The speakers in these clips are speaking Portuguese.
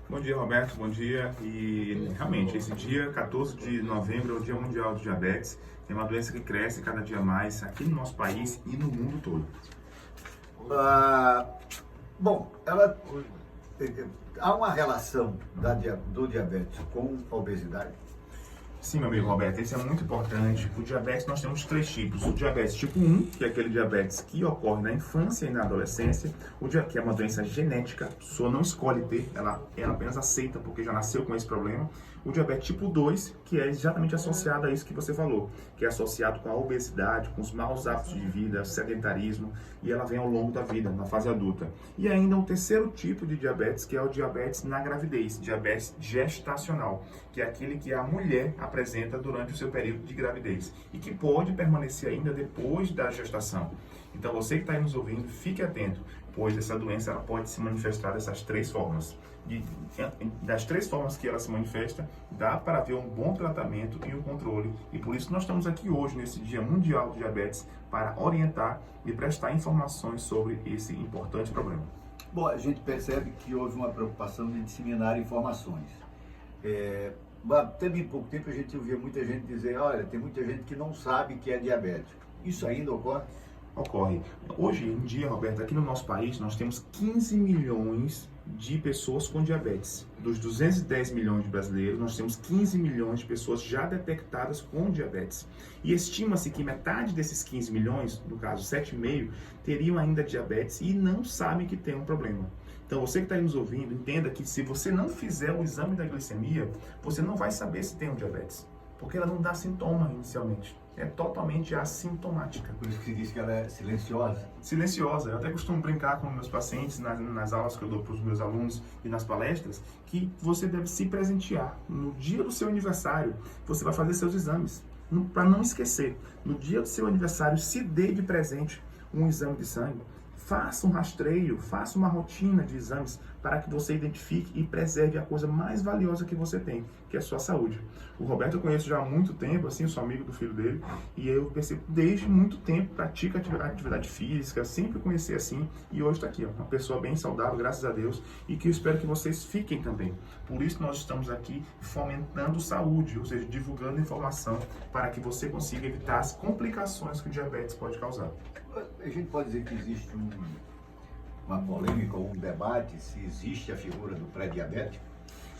Bom dia, Roberto. Bom dia. E realmente, esse dia 14 de novembro é o Dia Mundial do Diabetes. É uma doença que cresce cada dia mais aqui no nosso país e no mundo todo. Ah, bom, há uma relação do diabetes com a obesidade? Sim, meu amigo Roberto, isso é muito importante. O diabetes, nós temos três tipos. O diabetes tipo 1, que é aquele diabetes que ocorre na infância e na adolescência, que é uma doença genética, a pessoa não escolhe ter, ela apenas aceita porque já nasceu com esse problema. O diabetes tipo 2, que é exatamente associado a isso que você falou, que é associado com a obesidade, com os maus hábitos de vida, sedentarismo, e ela vem ao longo da vida, na fase adulta. E ainda o terceiro tipo de diabetes, que é o diabetes na gravidez, diabetes gestacional, que é aquele que a mulher apresenta durante o seu período de gravidez e que pode permanecer ainda depois da gestação. Então você que está aí nos ouvindo, fique atento, pois essa doença ela pode se manifestar dessas três formas. Das três formas que ela se manifesta, dá para haver um bom tratamento e um controle. E por isso nós estamos aqui hoje, nesse Dia Mundial do Diabetes, para orientar e prestar informações sobre esse importante problema. Bom, a gente percebe que houve uma preocupação de disseminar informações. Até bem pouco tempo a gente ouvia muita gente dizer, olha, tem muita gente que não sabe que é diabético. Isso ainda ocorre? Ocorre. Hoje em dia, Roberto, aqui no nosso país, nós temos 15 milhões de pessoas com diabetes. Dos 210 milhões de brasileiros, nós temos 15 milhões de pessoas já detectadas com diabetes. E estima-se que metade desses 15 milhões, no caso 7,5, teriam ainda diabetes e não sabem que tem um problema. Então, você que está aí nos ouvindo, entenda que se você não fizer o exame da glicemia, você não vai saber se tem um diabetes, porque ela não dá sintoma inicialmente. É totalmente assintomática. Por isso que se diz que ela é silenciosa. Silenciosa. Eu até costumo brincar com meus pacientes nas aulas que eu dou para os meus alunos e nas palestras, que você deve se presentear. No dia do seu aniversário, você vai fazer seus exames. Para não esquecer, no dia do seu aniversário, se dê de presente um exame de sangue. Faça um rastreio, faça uma rotina de exames para que você identifique e preserve a coisa mais valiosa que você tem, que é a sua saúde. O Roberto eu conheço já há muito tempo, assim, eu sou amigo do filho dele, e eu percebo desde muito tempo, pratica atividade física, sempre conheci assim, e hoje está aqui, ó, uma pessoa bem saudável, graças a Deus, e que eu espero que vocês fiquem também. Por isso nós estamos aqui fomentando saúde, ou seja, divulgando informação para que você consiga evitar as complicações que o diabetes pode causar. A gente pode dizer que existe uma polêmica ou um debate se existe a figura do pré-diabético?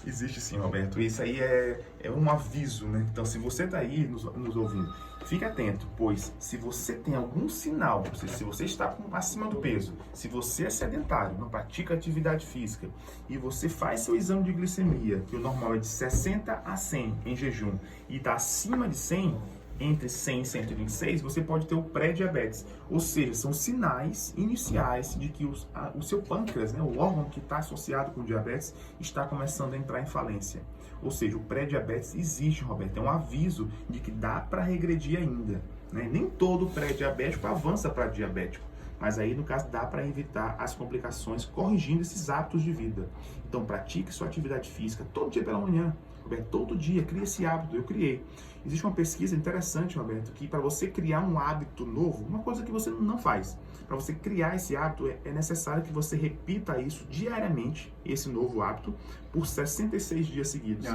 Existe sim, Roberto. Isso aí é um aviso, né? Então, se você está aí nos ouvindo, fique atento, pois se você tem algum sinal, ou seja, se você está acima do peso, se você é sedentário, não pratica atividade física, e você faz seu exame de glicemia, que o normal é de 60 a 100 em jejum, e está acima de 100, entre 100 e 126, você pode ter o pré-diabetes. Ou seja, são sinais iniciais de que o seu pâncreas, né, o órgão que está associado com o diabetes, está começando a entrar em falência. Ou seja, o pré-diabetes existe, Roberto. É um aviso de que dá para regredir ainda, né? Nem todo pré-diabético avança para diabético. Mas aí, no caso, dá para evitar as complicações corrigindo esses hábitos de vida. Então, pratique sua atividade física todo dia pela manhã. Roberto, todo dia, cria esse hábito. Eu criei. Existe uma pesquisa interessante, Roberto, que para você criar um hábito novo, uma coisa que você não faz, para você criar esse hábito, é necessário que você repita isso diariamente, esse novo hábito, por 66 dias seguidos.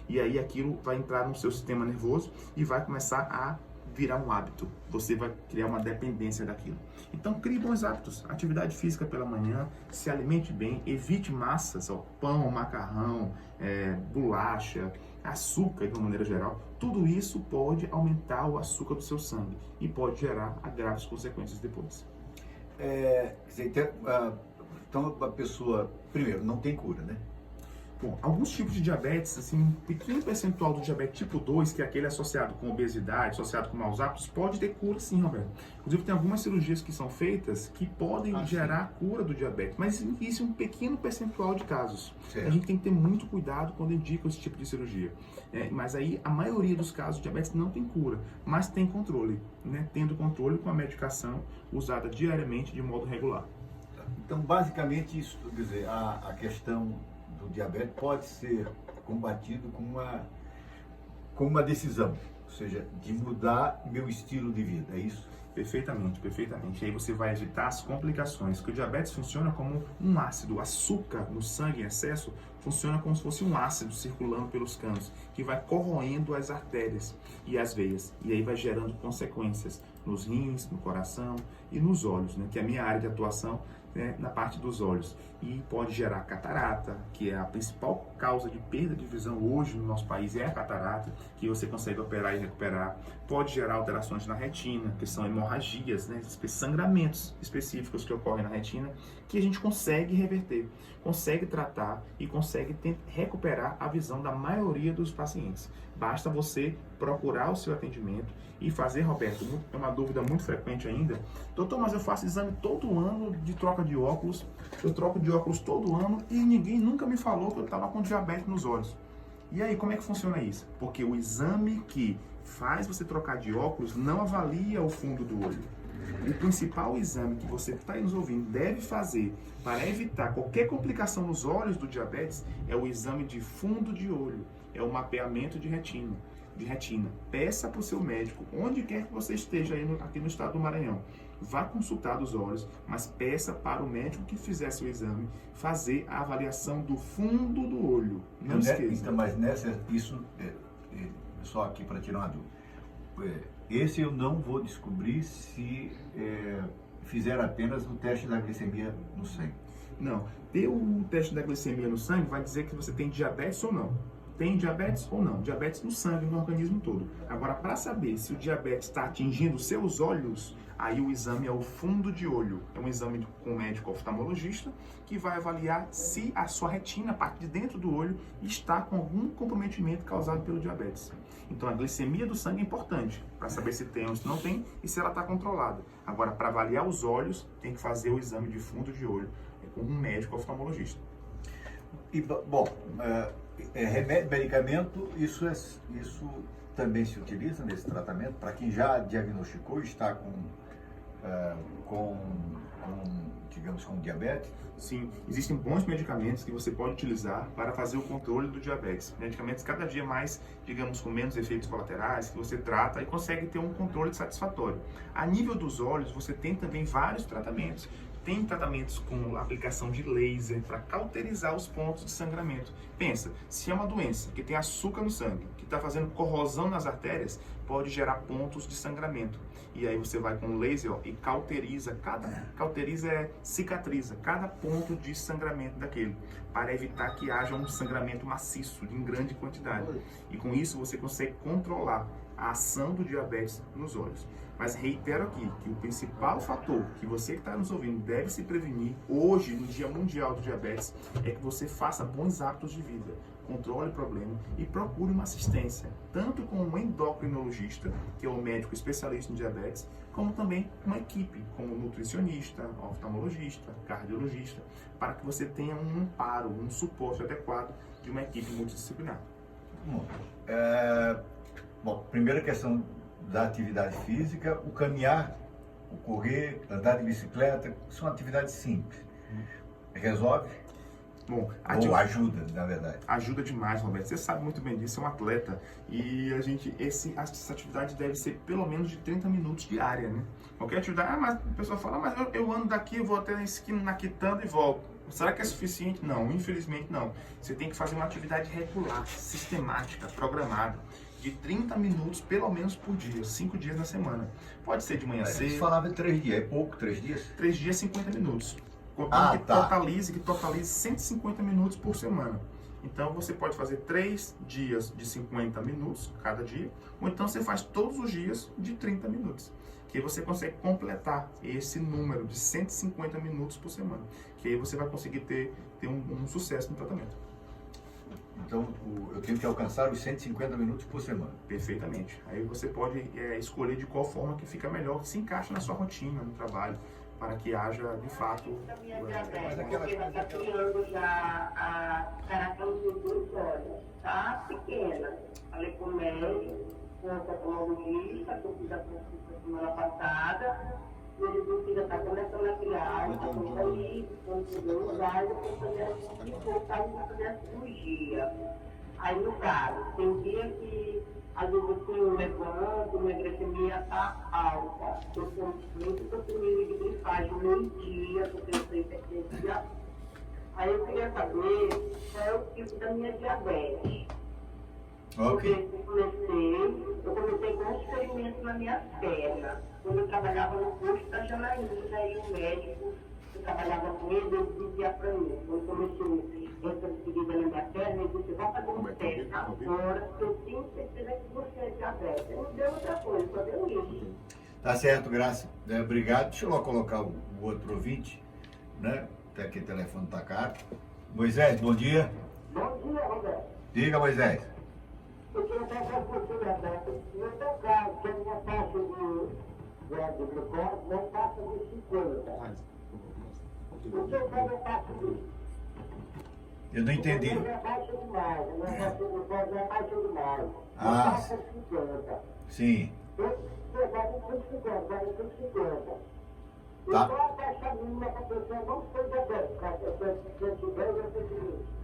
E aí aquilo vai entrar no seu sistema nervoso e vai começar a virar um hábito. Você vai criar uma dependência daquilo. Então, crie bons hábitos. Atividade física pela manhã, se alimente bem, evite massas, pão, macarrão, bolacha, açúcar de uma maneira geral. Tudo isso pode aumentar o açúcar do seu sangue e pode gerar graves consequências depois. Então, a pessoa, primeiro, não tem cura, né? Bom, alguns tipos de diabetes, assim, um pequeno percentual do diabetes tipo 2, que é aquele associado com obesidade, associado com maus hábitos, pode ter cura sim, Roberto. Inclusive tem algumas cirurgias que são feitas que podem gerar a cura do diabetes, mas existe um pequeno percentual de casos. Certo. A gente tem que ter muito cuidado quando indica esse tipo de cirurgia. Mas aí a maioria dos casos de diabetes não tem cura, mas tem controle, né? Tendo controle com a medicação usada diariamente de modo regular. Então, basicamente, isso, quer dizer, a questão do diabetes pode ser combatido com uma decisão, ou seja, de mudar meu estilo de vida, é isso? Perfeitamente, perfeitamente. E aí você vai evitar as complicações, que o diabetes funciona como um ácido. O açúcar no sangue em excesso funciona como se fosse um ácido circulando pelos canos, que vai corroendo as artérias e as veias. E aí vai gerando consequências nos rins, no coração e nos olhos, né? Que é a minha área de atuação, né, na parte dos olhos. E pode gerar catarata, que é a principal causa de perda de visão hoje no nosso país, é a catarata, que você consegue operar e recuperar. Pode gerar alterações na retina, que são hemorragias, né, sangramentos específicos que ocorrem na retina, que a gente consegue reverter, consegue tratar e consegue recuperar a visão da maioria dos pacientes. Basta você procurar o seu atendimento e fazer, Roberto, é uma dúvida muito frequente ainda. Doutor, mas eu faço exame todo ano de troca de óculos, eu troco de óculos todo ano e ninguém nunca me falou que eu estava com diabetes nos olhos. E aí, como é que funciona isso? Porque o exame que faz você trocar de óculos não avalia o fundo do olho. O principal exame que você que está nos ouvindo deve fazer para evitar qualquer complicação nos olhos do diabetes é o exame de fundo de olho, é o mapeamento de retina. Peça para o seu médico, onde quer que você esteja aí aqui no estado do Maranhão. Vá consultar os olhos, mas peça para o médico que fizesse o exame fazer a avaliação do fundo do olho. Não esqueça. Então, mas só aqui para tirar uma dúvida. Esse eu não vou descobrir se fizer apenas o teste da glicemia no sangue. Não. Ter o teste da glicemia no sangue vai dizer que você tem diabetes ou não. Tem diabetes ou não? Diabetes no sangue, no organismo todo. Agora, para saber se o diabetes está atingindo os seus olhos, aí o exame é o fundo de olho. É um exame com o médico oftalmologista que vai avaliar se a sua retina, a parte de dentro do olho, está com algum comprometimento causado pelo diabetes. Então, a glicemia do sangue é importante para saber se tem ou se não tem e se ela está controlada. Agora, para avaliar os olhos, tem que fazer o exame de fundo de olho com um médico oftalmologista. E, bom, remédio, medicamento, isso também se utiliza nesse tratamento para quem já diagnosticou e está digamos, com diabetes? Sim, existem bons medicamentos que você pode utilizar para fazer o controle do diabetes. Medicamentos cada dia mais, digamos, com menos efeitos colaterais, que você trata e consegue ter um controle satisfatório. A nível dos olhos, você tem também vários tratamentos. Tem tratamentos com aplicação de laser para cauterizar os pontos de sangramento. Pensa, se é uma doença que tem açúcar no sangue, que está fazendo corrosão nas artérias, pode gerar pontos de sangramento. E aí você vai com o laser e cauteriza, cicatriza cada ponto de sangramento daquele, para evitar que haja um sangramento maciço, em grande quantidade. E com isso você consegue controlar a ação do diabetes nos olhos. Mas reitero aqui que o principal fator que você que está nos ouvindo deve se prevenir hoje, no Dia Mundial do Diabetes, é que você faça bons hábitos de vida, controle o problema e procure uma assistência, tanto com um endocrinologista, que é o médico especialista em diabetes, como também uma equipe, como nutricionista, oftalmologista, cardiologista, para que você tenha um amparo, um suporte adequado de uma equipe multidisciplinar. Bom, primeira questão da atividade física, o caminhar, o correr, andar de bicicleta, são atividades simples. Resolve? Bom, ou ajuda, na verdade? Ajuda demais, Roberto. Você sabe muito bem disso, é um atleta. E essa atividade deve ser pelo menos de 30 minutos diária, né? Qualquer atividade, mas a pessoa fala, mas eu ando daqui, eu vou até na esquina, na quitanda e volto. Será que é suficiente? Não, infelizmente não. Você tem que fazer uma atividade regular, sistemática, programada, de 30 minutos pelo menos por dia, 5 dias na semana. Pode ser de manhã cedo. Você falava em 3 dias, é pouco 3 dias? 3 dias, 50 minutos. Que totalize 150 minutos por semana. Então você pode fazer 3 dias de 50 minutos cada dia, ou então você faz todos os dias de 30 minutos. Que aí você consegue completar esse número de 150 minutos por semana. Que aí você vai conseguir ter um sucesso no tratamento. Então eu tenho que alcançar os 150 minutos por semana. Perfeitamente. Aí você pode escolher de qual forma que fica melhor, que se encaixa na sua rotina, no trabalho, para que haja, de fato... Porque ela está criando já a característica dos olhos, tá? Pequena. Falei com o médico, com o oftalmologista, que eu fiz a consulta semana passada, e ele disse que já está começando a criar, está com aí, com os olhos, e depois fazer a cirurgia. Aí, no caso, tem dia que às vezes eu tenho levanto, minha glicemia está alta. Eu sou muito consumida de grifagem meio-dia, porque eu sei que é dia. Aí eu queria saber qual é o tipo da minha diabetes. Porque Ok. eu comecei com um experimento na minha perna. Quando eu trabalhava no posto da Janaína, aí o médico que trabalhava com ele, ele dizia para mim, quando comecei essa ferida na minha perna, ele disse, vai fazer um teste agora, que eu tenho certeza que você é diabetes. Não deu outra coisa, só deu isso. Tá certo, Graça. Obrigado. Deixa eu lá colocar o outro ouvinte, né? Até que o telefone tá caro. Moisés, bom dia. Bom dia, Roberto. Diga, Moisés. Eu queria fazer um pouquinho, Roberto. No seu caso, que a minha taxa de glucose não passa de 50. O seu caso é taxa de... Eu não entendi. O meu é baixa demais, a minha taxa de glucose é baixa demais. Ah, Passa de 50. sim. Eu vai de 50, vai de 50. E Tá. qual a taxa mínima para a pessoa não ser diabética? A pessoa de 110 ou 120.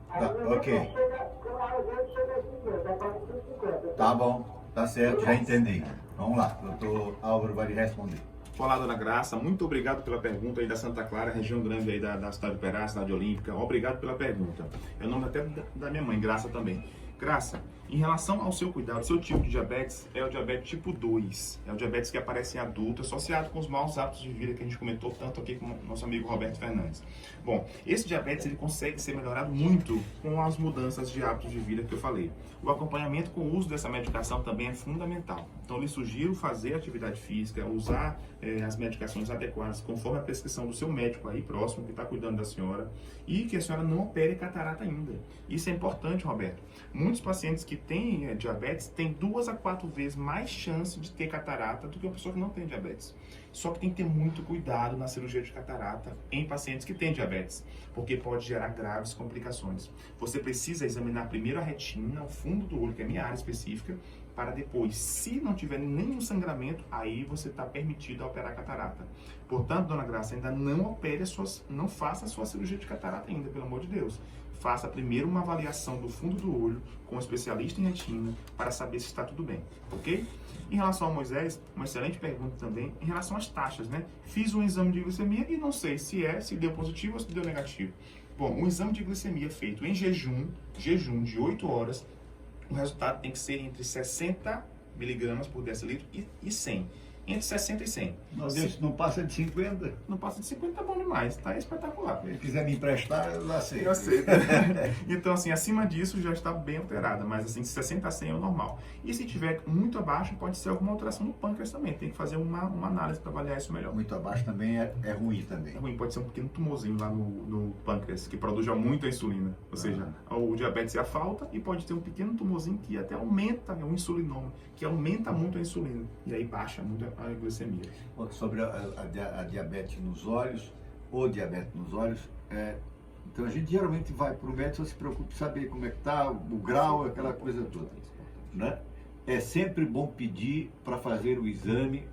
Tá, ok. Às vezes chega a 50, agora de 50. Tá bom. Tá certo, já entendi. Vamos lá. Doutor Álvaro vai lhe responder. Olá, dona Graça, muito obrigado pela pergunta aí da Santa Clara, região grande aí da cidade de Uberá, cidade olímpica. Obrigado pela pergunta. É o nome até da minha mãe, Graça também. Graça, em relação ao seu cuidado, o seu tipo de diabetes é o diabetes tipo 2. É o diabetes que aparece em adulto, associado com os maus hábitos de vida que a gente comentou tanto aqui com o nosso amigo Roberto Fernandes. Bom, esse diabetes ele consegue ser melhorado muito com as mudanças de hábitos de vida que eu falei. O acompanhamento com o uso dessa medicação também é fundamental. Então, eu lhe sugiro fazer atividade física, usar as medicações adequadas conforme a prescrição do seu médico aí próximo, que está cuidando da senhora, e que a senhora não opere catarata ainda. Isso é importante, Roberto. Muitos pacientes que têm diabetes têm 2 a 4 vezes mais chance de ter catarata do que uma pessoa que não tem diabetes. Só que tem que ter muito cuidado na cirurgia de catarata em pacientes que têm diabetes, porque pode gerar graves complicações. Você precisa examinar primeiro a retina, o fundo do olho, que é a minha área específica, para depois, se não tiver nenhum sangramento, aí você está permitido a operar a catarata. Portanto, dona Graça, ainda não faça a sua cirurgia de catarata ainda, pelo amor de Deus. Faça primeiro uma avaliação do fundo do olho com um especialista em retina para saber se está tudo bem, ok? Em relação ao Moisés, uma excelente pergunta também, em relação às taxas, né? Fiz um exame de glicemia e não sei se deu positivo ou se deu negativo. Bom, um exame de glicemia feito em jejum de 8 horas, o resultado tem que ser entre 60 miligramas por decilitro e 100. Entre 60 e 100. Não, Deus, não passa de 50. Não passa de 50, tá bom demais, tá espetacular. Se ele quiser me emprestar, eu aceito. Eu aceito. Então, assim, acima disso já está bem alterada, mas assim, de 60 a 100 é o normal. E se tiver muito abaixo, pode ser alguma alteração no pâncreas também. Tem que fazer uma análise para avaliar isso melhor. Muito abaixo também é ruim também. É ruim, pode ser um pequeno tumorzinho lá no pâncreas, que produz já muita insulina. Ou seja, o diabetes é a falta e pode ter um pequeno tumorzinho que até aumenta, um insulinoma, que aumenta muito a insulina. E aí baixa muito a glicemia. Sobre a diabetes nos olhos, ou diabetes nos olhos, então a gente geralmente vai para o médico, só se preocupa em saber como é que está, o grau, aquela coisa toda, né? É sempre bom pedir para fazer o exame,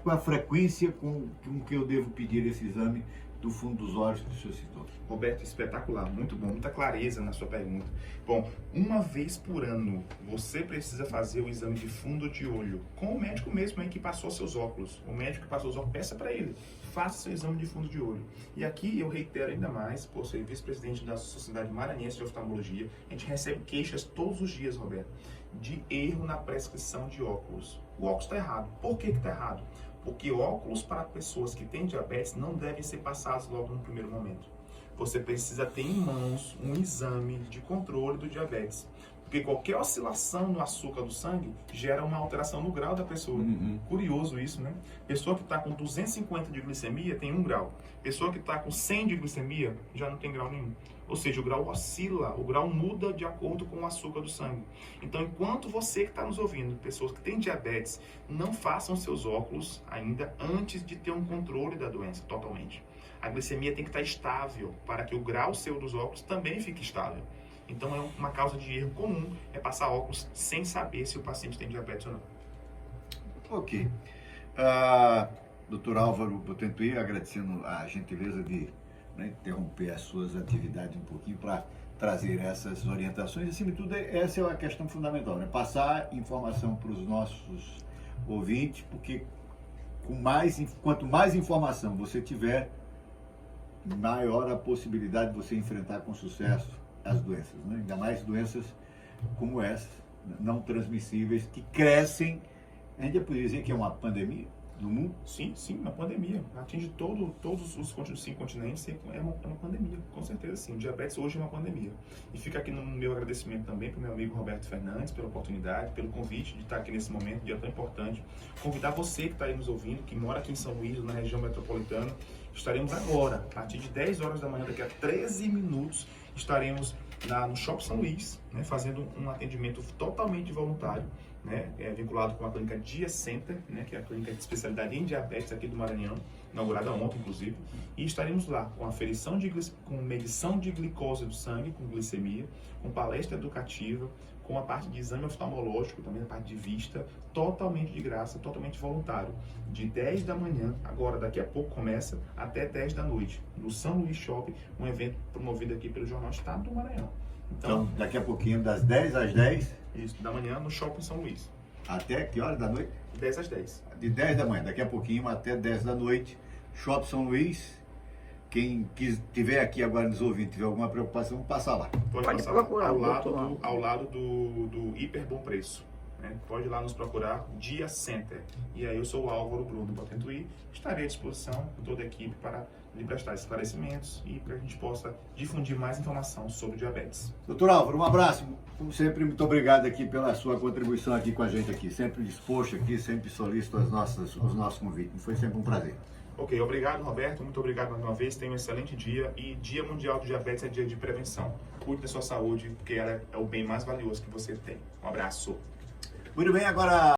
com a frequência com que eu devo pedir esse exame do fundo dos olhos que o senhor citou. Roberto, espetacular, muito bom, muita clareza na sua pergunta. Bom, uma vez por ano, você precisa fazer o exame de fundo de olho com o médico mesmo aí que passou seus óculos. O médico que passou os óculos, peça para ele, faça seu exame de fundo de olho. E aqui eu reitero ainda mais, por ser vice-presidente da Sociedade Maranhense de Oftalmologia, a gente recebe queixas todos os dias, Roberto, de erro na prescrição de óculos. O óculos está errado. Por que está errado? Porque óculos para pessoas que têm diabetes não devem ser passados logo no primeiro momento. Você precisa ter em mãos um exame de controle do diabetes. Porque qualquer oscilação no açúcar do sangue gera uma alteração no grau da pessoa. Curioso isso, né? Pessoa que está com 250 de glicemia tem 1 grau. Pessoa que está com 100 de glicemia já não tem grau nenhum. Ou seja, o grau oscila, o grau muda de acordo com o açúcar do sangue. Então, enquanto você que está nos ouvindo, pessoas que têm diabetes, não façam seus óculos ainda antes de ter um controle da doença totalmente. A glicemia tem que estar estável para que o grau seu dos óculos também fique estável. Então, é uma causa de erro comum, é passar óculos sem saber se o paciente tem diabetes ou não. Ok. Doutor Álvaro Botentuí, agradecendo a gentileza de interromper as suas atividades um pouquinho para trazer essas orientações. Acima de tudo, essa é a questão fundamental, né? Passar informação para os nossos ouvintes, porque quanto mais informação você tiver, maior a possibilidade de você enfrentar com sucesso as doenças, né? Ainda mais doenças como essas, não transmissíveis, que crescem. A gente já poderia dizer que é uma pandemia no mundo? Sim, uma pandemia. Atinge todos os 5 continentes, é uma pandemia, com certeza sim. O diabetes hoje é uma pandemia. E fica aqui no meu agradecimento também para o meu amigo Roberto Fernandes, pela oportunidade, pelo convite de estar aqui nesse momento, dia tão importante. Convidar você que está aí nos ouvindo, que mora aqui em São Luís, na região metropolitana, estaremos agora, a partir de 10 horas da manhã, daqui a 13 minutos, estaremos no Shopping São Luís, né, fazendo um atendimento totalmente voluntário, né, vinculado com a clínica Dia Center, né, que é a clínica de especialidade em diabetes aqui do Maranhão, inaugurada ontem, inclusive, e estaremos lá com aferição com medição de glicose do sangue, com glicemia, com palestra educativa, com a parte de exame oftalmológico, também a parte de vista, totalmente de graça, totalmente voluntário, de 10 da manhã, agora daqui a pouco começa, até 10 da noite, no São Luís Shopping, um evento promovido aqui pelo Jornal Estado do Maranhão. Então, daqui a pouquinho, das 10 às 10. Isso, da manhã no Shopping São Luís. Até que horas da noite? 10 às 10. De 10 da manhã, daqui a pouquinho até 10 da noite, Shopping São Luís. Quem estiver aqui agora nos ouvindo, tiver alguma preocupação, passa lá. Pode passar procurar, ao lado do Hiper Bom Preço. Né? Pode ir lá nos procurar, Dia Center. E aí eu sou o Álvaro Bruno do Potentuí, estarei à disposição com toda a equipe para lhe prestar esclarecimentos e para que a gente possa difundir mais informação sobre diabetes. Doutor Álvaro, um abraço. Como sempre, muito obrigado aqui pela sua contribuição aqui com a gente aqui. Sempre disposto aqui, sempre solícito os nossos convites. Foi sempre um prazer. Ok, obrigado Roberto, muito obrigado mais uma vez, tenha um excelente dia e Dia Mundial do Diabetes é dia de prevenção. Cuide da sua saúde, porque ela é o bem mais valioso que você tem. Um abraço. Muito bem, agora...